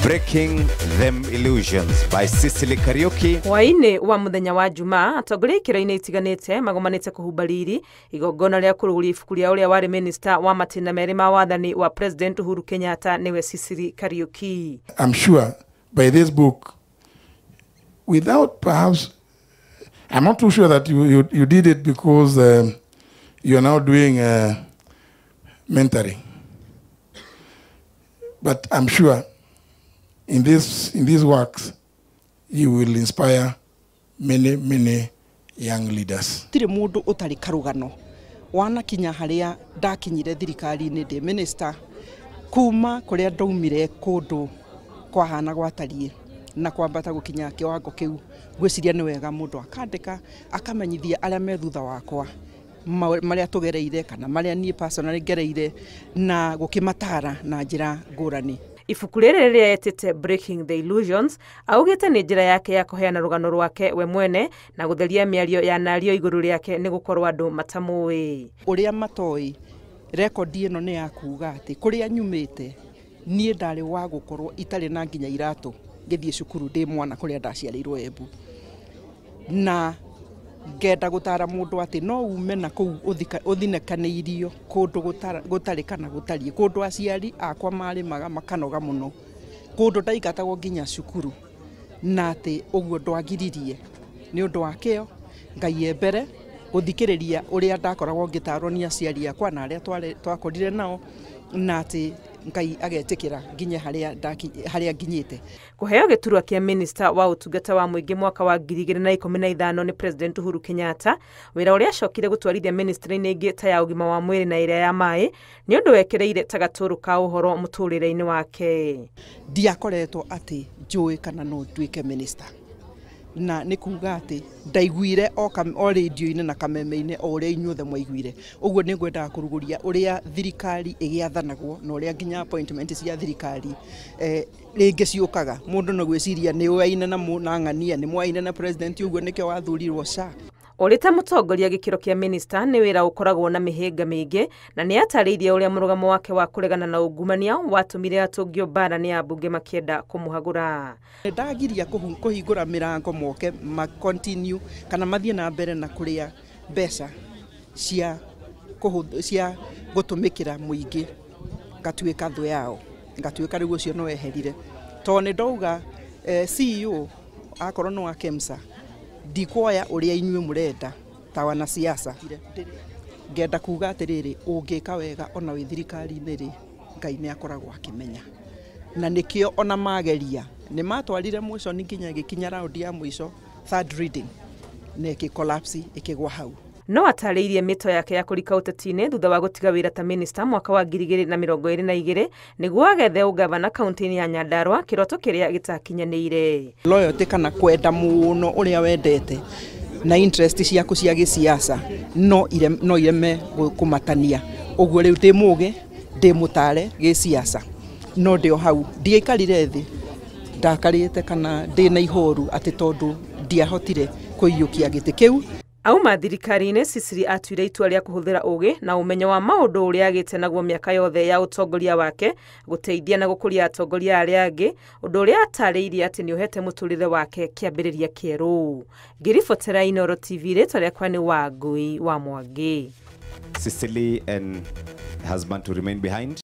Breaking Them Illusions by Sicily Kariuki. Waine wa muthenya wa Jumaa atongoria ikira-ini itiganite magomanite kuhumba riri igongona ria kuruguria ibuku ria uria wari minister wa matina meri ma wathani wa President Uhuru Kenyatta niwe Sicily Kariuki. I'm sure by this book, without perhaps, I'm not too sure that you did it because you are now doing mentoring. But I'm sure in these works, you will inspire many young leaders. Tire mundu utari karugano wana kinya haria ndakinyire thirikari-ini ndi minister kuma kuria ndaumire kundu kwa hana gwatarie na kwambata gukinya kiwango kiu gwiciria ni wega mundu akandika akamenyithia aria me thutha wakwa maria tugereire kana maria nie personally gereire na gukimatara na njira ngurani. Ibuku riri riria yetete Breaking the Illusions augite ni njira yake ya kuheana rugano rwake we mwene na gutheria miario ya nario iguru riake ni gukorwo andu matamui uria matoi rekodi ino ni ya kuuga ati kuria nyumite nie ndari wa gukorwo itari na nginya iratu ngithie cukuru ndi mwana kuria ndaciarirwo Embu na ngenda gutara mundu ati no ume na kuu uthinekaniirio kundu gutari kana gutarie kundu aciari akwa mari maga makanoga muno kundu ndaigatagwo nginya cukuru na ati uguo ndwagiririe ni undu wakeo ngai ebere guthikiriria uria ndakoragwo ngitarwo ni aciari akwa na aria twakorire nao na ati ngai agetikira nginya haria nginyite. Kuheo giturwa kia minister wa Ũtungata wa Mũingĩ mwaka wa 2015 ni President Uhuru Kenyatta wira uria acokire gutwarithia ministry-ini ingi ta ya ugima wa mwiri na iria ya mai ni undu wekereire tagaturu ka uhoro mũtũrĩre-ini wake. Ndiakoretwo ati njui kana no nduike minister na ni kuga ati ndaiguire o radio-ini na kameme-ini o uria inyuothe mwaiguire uguo ni ngwenda kuruguria uria thirikari igiathanagwo na uria nginya appointment cia thirikari ringi ciukaga mundu no gwiciria ni waine na ng'ania ni mwaine na president uguo nikio wathurirwo SHA. Orita mutongoria gikiro kia minister ni wira ukoragwo na mihinga mingi na ni atariirie uria murugamo wake wa kuregana na ungumania watumire atungio bara ni abunge makienda kumuhagura. Ndagiria kuhingura mirango moke ma continue kana mathie na mbere na kuria mbeca cia gutumikira muingi ngatuika thu yao ngatuika riu ucio no eherire to ni ndauga CEO akorwo no akemsa ndikoya uria inyue murenda ta wana siasa ngenda kuga atiriri ungika wega ona wi thirikari-ini ri ngai ni akoragwo akimenya na nikio ona mageria ni matwarire mwico ni nginya gikinya round ya mwico third reading ne ki collapse ikigwa hau. No atariirie mito yake ya kurika uteti-ini thutha wa gutiga wira ta minister mwaka wa 2022 niguo agethe ugavana kaunti-ini ya Nyandarua kiroto kiria gitakinyaniire. Loyalty kana kwenda muno uria wendete na interest ciaku cia gisiasa no ireme kumatania uguo riu ndi muge ndi mutare gisiasa no ndio hau ndiaikarire thi ndakarite kana ndi na ihoru ati tondu ndiahotire kuiyukia giti kiu. Auma thirikari-ini Sicily atuire itua ria kuhuthira ugi na umenyo wa maundu uria agite naguo miaka yothe ya utongoria wake guteithia na gukuria atongoria aria angi undu uria atariirie ati ni uhete mũtũrĩre wake kiambiriria kieru. Ngiribotera Inooro TV ritwa riakwa ni Wangui wa Mwangi. Sicily and husband to remain behind.